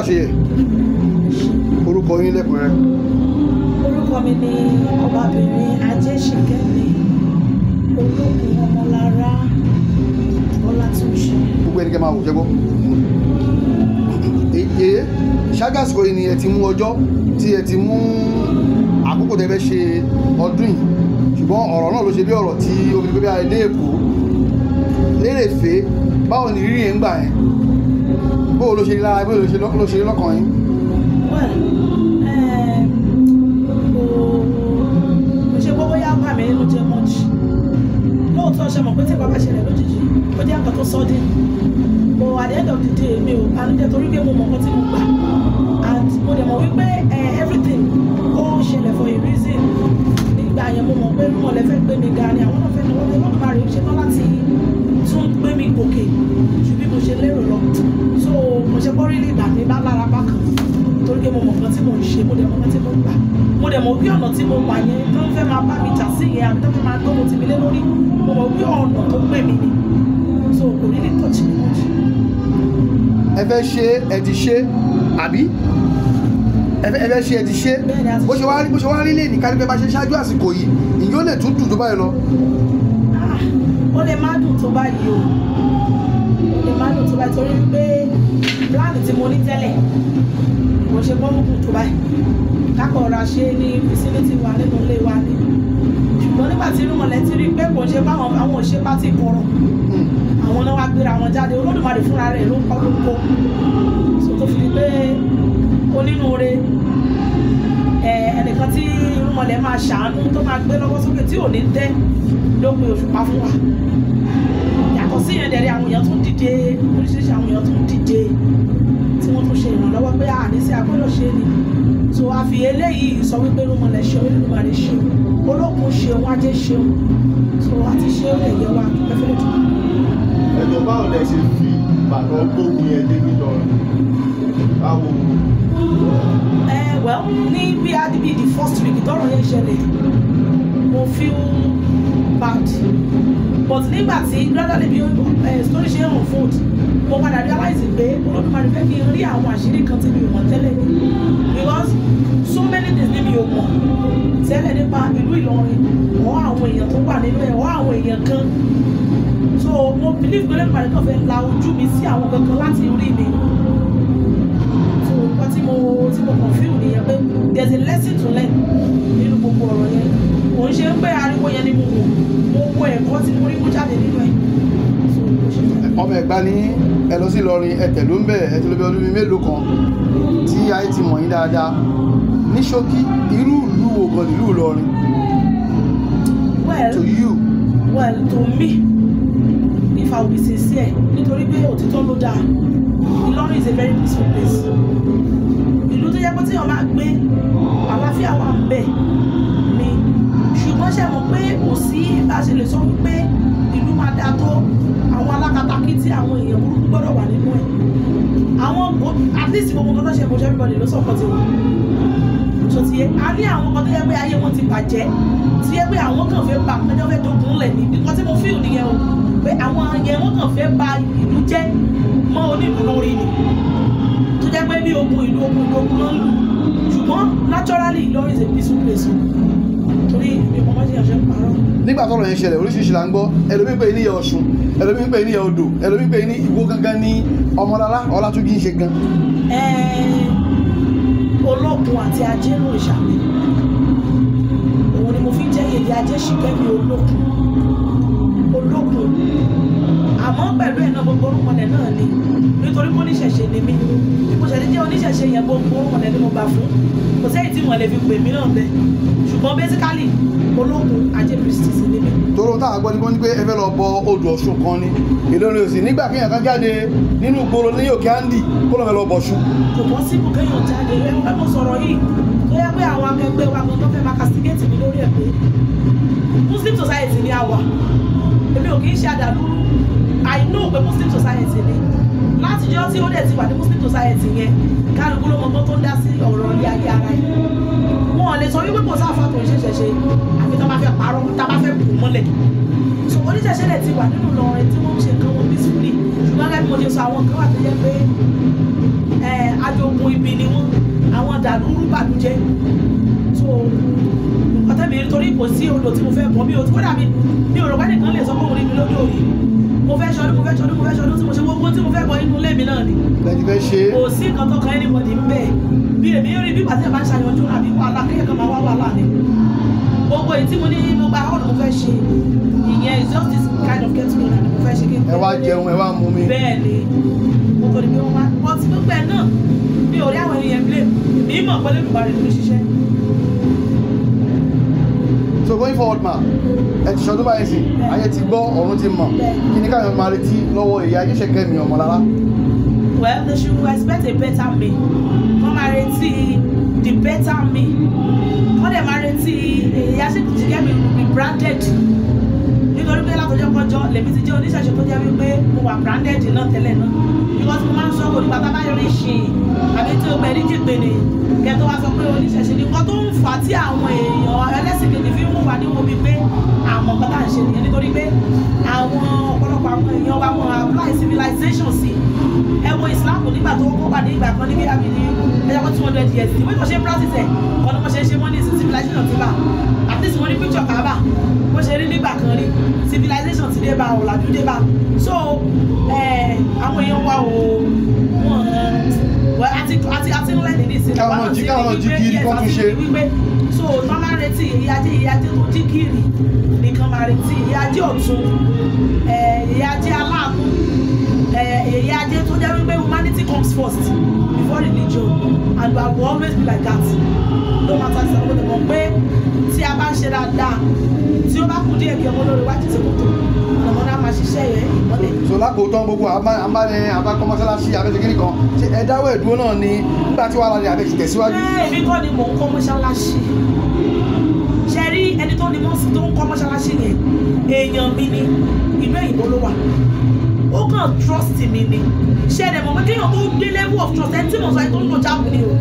Fáṣeyẹ orúkọ yín lẹ́kùnrẹ́rẹ́. Orúkọ mi ni ọbabìnrin Ajéṣìkẹ́mi Olókun Ọmọlára Ọlátúnjí. Gbogbo ẹni kẹ́ máa wò jẹ́ gbọ́. Èyí ṣágàsìkò yìí ni ẹ ti mú ọjọ́ tí ẹ ti mú àkókò tẹ́ fẹ́ ṣe ọdún yìí, ṣùgbọ́n ọ̀rọ̀ náà ló ṣe bí ọ̀rọ̀ tí omi pé bí a ilé Èkó lérèfé. Báwo ni rírì ẹ̀ ń gbà yẹn? Bó ló ṣe rí lára, bó ló ṣe rí lọ́kàn yín? Mo ṣe gbọ́ bóyá bá mi nínú jẹ́ mọ́jì. Lóòótọ́ ṣe mọ̀ pé tí bàbá ṣẹlẹ̀ lójijì, ó jẹ́ nǹkan tó sọ́dí. But at the end of the day, mi ò banújẹ́ torí pé mo mọ̀ nǹkan tí mo gbà. And mo dẹ̀ mọ̀ wípé everything ó ṣẹlẹ̀ for a reason. Nígbà yẹn mo mọ̀ pé mo lè fẹ́ gbé mi ga ni àwọn náà fẹ́ náwó lé lọ́dún márùn-ún ṣe tán láti tún gbé mi gòkè ju bí mo ṣe lérò lọ. So mo ṣe gbọ́ rí ìgbà mi bá lára bákan torí pé mo mọ̀ nǹkan tí mo ń ṣe, mo dẹ̀ mọ̀ nǹkan tí mo ń gbà. Mo dẹ̀ mọ̀ bí ọ̀nà tí mo wà yẹn tó ń fẹ́ máa bá mi jà sí yẹn àbí tó fẹ́ máa gbógun tì mí lé lórí. Mo mọ̀ bí ọ̀nà tó gbé mi ni. So kò ní lè touch me much. Ẹ fẹ́ ṣe ẹ ti ṣe àbí? Ẹ fẹ́ ṣe ẹ ti ṣe? Bó ṣe wá rí lè ní kárí pé bá ṣe ṣáájú àsìkò yìí, ìyó lè tún dùn tó báyìí lọ. Ó lè má dùn tó báyìí o. Ó lè má dùn tó báyìí torí pé pláàni tí mo ní tẹ́lẹ̀ kò ṣe bọ́ lókun tó báyìí. Kákọ̀ ọ̀rọ̀ ṣe ní vicinity wa nínú ilé wa ni. Ṣùgbọ́n nígbà tí irúnmọ̀lẹ́ ti rí pé kò ṣe báwọn àwọn òṣè bá ti kọ̀rọ̀. Àwọn náà wá gbéra wọn jáde. Olódùmarè fúnra rẹ̀ ló ń kọ́ lóko. So tó fi di pé onínúure ẹnìkan tí irúnmọ̀lẹ́ máa ṣàánú tó máa gbé lọ́wọ́ sókè tí ò ní tẹ́ ló pe òṣùpá fún wa. Yàtọ̀ sí yẹn dẹ̀rẹ̀ àwọn èèyàn tún dìde, oríṣiríṣi àwọn èèyàn tún dìde tí wọ́n tún ṣe ìrànlọ́wọ́ pé àníṣe àgbọ́dọ̀ ṣe ni. So a fi eléyìí sọ wípé irúnmọ̀lẹ́ ṣe Olódùmarè ṣe Olókun ṣe wọn Ajé ṣe. So a ti ṣe ó lè yẹ wa pẹ́fẹ́lẹ́ tó. Ẹjọ́ báwo lẹ ṣe fi Ìbàdàn gbógun yẹn dé nílọrin? Báwo? Well, ní bí adébí the first week tọ́rọ̀ yẹn ṣẹlẹ̀, mo feel bad. But nígbà tí gradually bí story ṣe hàn fold, mo padà realize pé Olódùmarè fẹ́ kí n rí àwọn àṣírí kan tí mi ò mọ̀ tẹ́lẹ̀ ni. Because so many things ni mi ò mọ̀ tẹ́lẹ̀ nípa ìlú Ìlọrin, ọ̀ àwọn èèyàn tó wà nínú ẹ̀, ọ̀ àwọn èèyàn kan. So mo believe pé Olódùmarè kan fẹ́ la ojú mi sí àwọn kankan láti rí mi. So nǹkan tí mo kàn feel nìyẹn pé there is a lesson to learn nínú gbogbo ọ̀rọ̀ yẹn. Kò ń ṣe pé ariwo yẹn ni mo wo ẹ̀kọ́ tí mo rí mú jáde nínú ẹ̀. Ọmọ Ẹ̀gbá ní ẹ lọ sí Ìlọrin, ẹ tẹ̀lú ń bẹ̀, ẹ ti lọ bí ọdún mélòó kan tí ayé ti mọ̀ yín dáadáa. Ní ṣókí, irú ìlú wo gan nílùú Ìlọrin? To you. Well, to me, if I will be sincere, nítorí pé òtítọ́ ló dáa, Ìlọrin is a very peaceful place. Ìlú tó yẹ kó tí wọ́n máa gbé àlàáfíà wà ń bẹ̀ ni. Ṣùgbọ́n ṣe mọ̀ pé kò sí bá ṣe lè sọ wípé ìlú máa dáa tó àwọn alákatakí tí àwọn èèyàn burúkú gbọ́dọ̀ wà nínú ẹ̀. Àwọn at least gbogbo nǹkan tó ṣe kò ṣe everybody ló sọ̀kọ̀ tiwọn. So ti yẹ a ní àwọn kan tó yẹ pé ayé wọn ti bàjẹ́ tí yẹ pé àwọn kan fẹ́ bà ẹjọ́ fẹ́ dogun lẹ̀ ní nǹkan tí mo feel nìyẹn o pé àwọn yẹn wọ́n kàn fẹ́ bà ìlú jẹ́ mọ́ onílù lórí ni tó jẹ́ pé bí ogun ìlú ló ń lù ṣùgbọ́n naturally Ìlọrin is a peaceful place torí ìmọ̀ mọ́tì àṣẹ parọ́. Nígbà tọ́rọ̀ yẹn ṣẹlẹ̀ oríṣiríṣi là ń gbọ́, ẹlòmíín pé níyà Ọ̀ṣun, ẹlòmíín pé níyà Odò, ẹlòmíín pé ní Ìwó gangan ní Ọmọlọ́lá Ọlátúnjí ń ṣe gan. Olókun àti Ajé ló ìṣàmì òun ni mo fi jẹ́ Yèyé Ajéṣìkẹ́mi Olókun àmọ́ pẹ̀lú ẹ̀ náà gbogbo orúkọlẹ̀ náà ni nítorí pé oníṣẹ̀ṣe ni mí bí mo ṣẹ̀ṣẹ̀ jẹ́ oníṣẹ̀ṣe yẹn gbogbo orúkọlẹ̀ ni mo gbà fún kò sẹ́yìn tí wọ́n lè fi pè mí náà bẹ́ẹ̀ ṣùgbọ́n basically Olókun Ajé Kristi sí ni mí. Tóró táwọn gbọ́ ni wọ́n ní pé ẹ fẹ́ lọ bọ odò Ọ̀ṣun kan ni Ìlọrin òsì nígbà kéèyàn kan jáde nínú ìgboro ní òkè Áńdì kó lọ́ọ́ fẹ́ lọ bọ̀ ṣu. Kò bọ́ síbù kéèyàn jáde ẹ mo sọ̀rọ̀ yìí tó yẹ pé àwọn akẹgbẹ́ wa gan tó fẹ́ máa castigate mi lórí ẹ̀ pé Muslim society ni a wà èmi ò kì í ṣe àdàlúrú I know pé Muslim society ni látijọ́ tí ó dẹ̀ ti wà ní Muslim society yẹn kálukú ló mọ tó ń dá sí ọ̀rọ̀ ilé ayé ara yìí wọn ò lè sọ wípé kò sáfà tó ń ṣẹ̀ṣẹ̀ àfi tó bá fẹ́ parọ́ tá bá fẹ́ bù mọ́lẹ̀ so oníṣẹ̀ṣẹ̀ lẹ̀ ti wà nínú Ìlọrin tí wọ́n ń ṣe nǹkan wọn peacefully ṣùgbọ́n gẹ́gẹ́ bí mo ṣe sọ àwọn kan wà tó yẹ pé ajogun ibi ni wọ́n àwọn dàlúrú bàlújẹ́ so nǹkan tẹ́mi nítorí kò sí odò tí mo fẹ́ bọ́ mi ò kódà mi ò rò pé nìkan lè sọ pé òun rí mi lódò rí mo fẹ́ ṣọdún tí mo ṣe gbogbo tí mo fẹ́ bọ́ inú ilé mi náà ni kò sí nǹkan tó kan anybody ń bẹ̀ bí èmi rí bí pàtẹ́ bá ń ṣàyànjú àbí wàhálà kéèyàn kan máa wá wàhálà ni gbogbo èyí tí mo ní mo gba ọ̀nà mo fẹ́ ṣe ìyẹn is just this kind of get together ni mo fẹ́ ṣe kéèké. ẹ wá jẹun ẹ wá mú mi. bẹ́ẹ̀ ni mo kò ní bí wọ́n wá wọ́n ti gbogbo ẹ̀ náà mi ò rí àwọn ènìyàn blame mi mọ̀ pé lẹ́nu ìbára ìlú ṣiṣẹ́. So going forward ma ẹ ti ṣọdún báyìí sí ayé ti gbọ́ ọ̀run ti mọ̀ kí ni káyọ̀ máa retí lọ́wọ́ ìyá Ajéṣẹ́kẹ́ mi Ọmọlára. Well, they should expect a better me. Wọ́n máa retí the better me. Wọ́n dẹ̀ máa retí ìyá Ajéṣẹ́kẹ́ mi will be branded. Nítorí pé látọjọ́ kọjọ́ lèmi ti jẹ́ oníṣẹ̀ṣe tó jẹ́ wípé mo wà branded náà tẹ́lẹ̀ náà. Because mo máa ń sọ òdìgbà tá a bá yọrí ṣe àbí tí o pẹ̀lú jìgbè ni kẹ́tọ́ wá sọ pé oníṣẹ̀ṣe ni nǹkan tó ń fà á tí àwọn èèyàn ẹlẹ́sìn kejì fi ń wò wá níwò bíi pé àwọn nǹkan tá à ń ṣe nìyẹn nítorí pé àwọn ọ̀pọ̀lọpọ̀ àwọn èèyàn wa wọn apply civilization sí ẹ wo Islam nígbà tó kọ́ wà ní ìgbà kan níbi àbí ní ẹ̀yàwó 200 years ìwé ìmọ̀ ṣe ń practice ẹ̀ ọ̀nà mo ṣe ń ṣe mọ́ ní civilization ti bá at least mo ní picture Kaaba bó ṣe rí nígbà kan rí civilization ti dé bá ọ̀làjú dé bá so àwọn èèyàn wa ò wọ́n àti ńlẹ̀ nínú ìsinmi káwọn jí kiri kọ́ tún ṣe. so wọ́n máa ń retí ìyájẹ́ tó jí kiri nìkan máa retí ìyájẹ́ ọ̀tún ìyájẹ́ aláàánú ìyájẹ́ tó jẹ́ wípé humanity comes first before religion and I will always be like that no matter the time mo pé tí a bá ń ṣe dáadáa tí ó bá kú díẹ̀ kí ọmọ lórí wájú ti kòtò ọmọ náà máa ṣiṣẹ́ yẹn ìmọ́lẹ̀. so lákòótán gbogbo àbákọ́ mọ́sálásí abẹ́sẹ̀kẹ́ni kan ṣe ẹ dáwọ́ ẹ̀dúró náà ni nígbà tí wàhálà rẹ̀ àbẹ̀ ti tẹ̀síwájú. èmi kọ́ ni mò ń kọ́ mọ́sálásí ṣe rí ẹni tó ní mọ́sí tó ń kọ́ mọ́sálásí yẹn èèyàn mi ni ìlú èyìnbó ló wà ó kàn trust mi ni ṣe ẹ̀dẹ̀ mọ̀ pé kéèyàn tó gbé level of trust ẹni tí mo sọ ẹ tó ń lò jáàmù ni o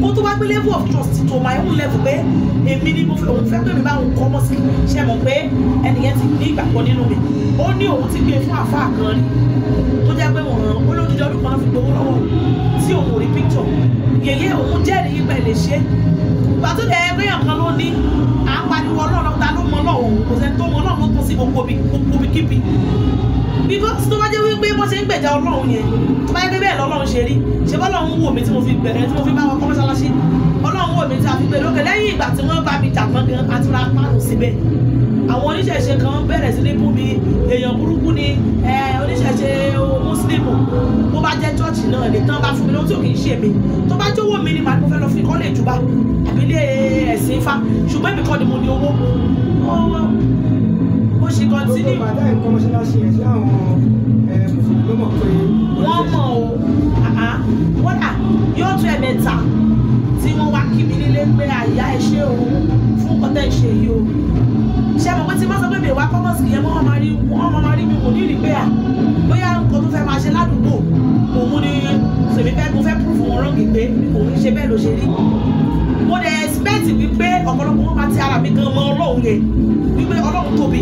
kó tó bá gbé level of trust to my own level pé èmi ni mo fẹ́ òun fẹ́ pé mi bá òun kọ́ mọ́sí ṣe mọ̀ pé ẹnìyẹn ti ní ìgbàgbọ́ nínú mi ó ní òun ti gbé fún àfáà kan rí tó jẹ́ pé wọ́n olódìdí ọdún kan fi gbowó lọ́wọ́ tí òun ò rí picture yèyé òun jẹ́rìí yípa ẹ̀ lè ṣe gbàtó dẹ̀ ẹgbẹ́yàn kan ló ní à ń pariwo ọlọ́run ta ló mọ ọlọ́run kò sẹ́ni tó mọ ọlọ́run ló tún sí gbogbo kíbi because tó bá jẹ́ wípé wọ́n ṣe ń gbèjà ọlọ́run yẹn tó bá yẹ pé bẹ́ẹ̀ lọ́lọ́run ṣe rí ṣe bá ọlọ́run wò mí tí mo fi bẹ̀rẹ̀ tí mo fi bá wọn kọ́ mọ́ṣáláṣí ọlọ́run wò mí tí a fi gbèrè òkè lẹ́yìn ìgbà tí wọ́n bá mi jà tán gan àti ra pánù síbẹ̀ àwọn oníṣẹ̀ṣe kan bẹ̀rẹ̀ sí ní bú mi èèyàn burúkú ni oníṣẹ̀ṣe mùsùlùmù bó bá jẹ́ chọ́ọ̀chì náà lè tán bá fún mi lóhun tí ò kì í ṣe mi tó bá jówó mi ni màá ní mo fẹ́ lọ fi kọ́lé ìjùbá àbí ilé ẹ̀sìn ifá ṣùgbọ́n èmi kọ́ ni mo ní owó ó ṣe kan tí ní. bàbá ẹ̀kọ́ mọ́ṣáláṣí ẹ̀ sí àwọn mùsùlùmí ló mọ̀ pé. wọ́n mọ̀ o kódà yóò tún ẹ̀mẹ́ta tí wọ́n wá kí mi nílé pé àyà ẹ̀ ṣe o fún kọ́tẹ́ ìṣe yìí o ṣé mo pé tí wọ́n sọ pé mi wá kọ́mọ̀sì yẹn wọ́n máa rí mi kò ní rí pé à bóyá nǹkan tó fẹ́ máa ṣe ládùúgbò òun ni mo fẹ́ proof wọn rọ́ọ̀gì pé òun ṣe bẹ́ẹ̀ ló ṣe rí mo dẹ̀ expect wípé ọ̀pọ̀lọpọ̀ wọn máa ti ara mi gan mọ́ ọlọ́run yẹn wípé ọlọ́run tóbi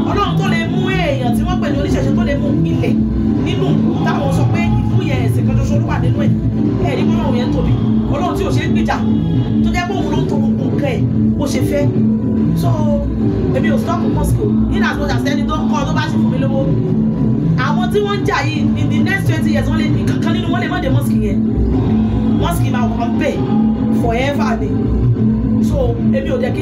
ọlọ́run tó lè mú èèyàn tí wọ́n pè ní oníṣẹ̀ṣe tó lè mú ilẹ̀ nínú táwọn sọ pé ìlú yẹn ẹ̀sìn kan ṣoṣo ló wà nínú ẹ̀ ẹ̀rí ọlọ́run yẹn tóbi ọlọ́run tí ò ṣe é gbìjà tó jẹ́ pé òun ló ń to gbogbo nǹkan ẹ̀ bó ṣe fẹ́ so èmi ò stop mosque in as much as ẹni tó ń kọ́ tó bá ṣe fún mi lówó àwọn tí wọ́n ń jà yìí in the next 20 years wọ́n lè kankan nínú wọ́n lè má dé mosque yẹn mosque máa wọ́n pay forever ni so èmi ò jẹ́ kí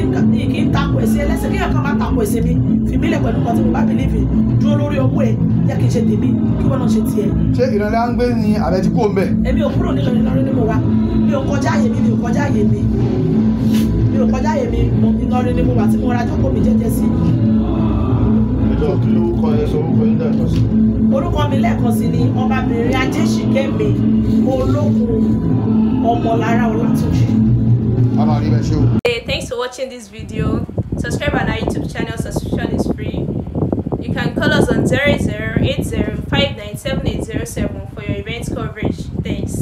n takò ẹ̀sìn ẹlẹ́sìn kí ẹ̀kan máa takò ẹ̀sìn mi fi mílẹ̀ pẹ̀lú kan tí mo bá believe in dúró lórí owó ẹ̀ jẹ́ kí n ṣe tèmi kí wọ́n náà ṣe tiẹ̀. ṣé ìrànlẹ́ à ń gbé ni àbẹ̀ tí kò ń bẹ̀. èmi ò kúrò nílò Ìlọrin ni mo wà mi ò kọjá àyè mi mi ò kọjá àyè mi mi ò kọjá àyè mi Ìlọrin ni mo wà tí mo ra jókòó mi jẹ́jẹ́ sí. ẹjọ́ kí ló kọ ẹ sọ orúkọ yín dàgbà sí. orúkọ mi lẹ́ẹ̀kan sí ni ọmọbìnrin Ajéṣìkẹ́mi Olókun Ọmọlára Ọlátúnjí. Hey, thanks for watching this video. Subscribe on our YouTube channel. Subscription is free. You can call us on 0080597807 for your event coverage. Thanks.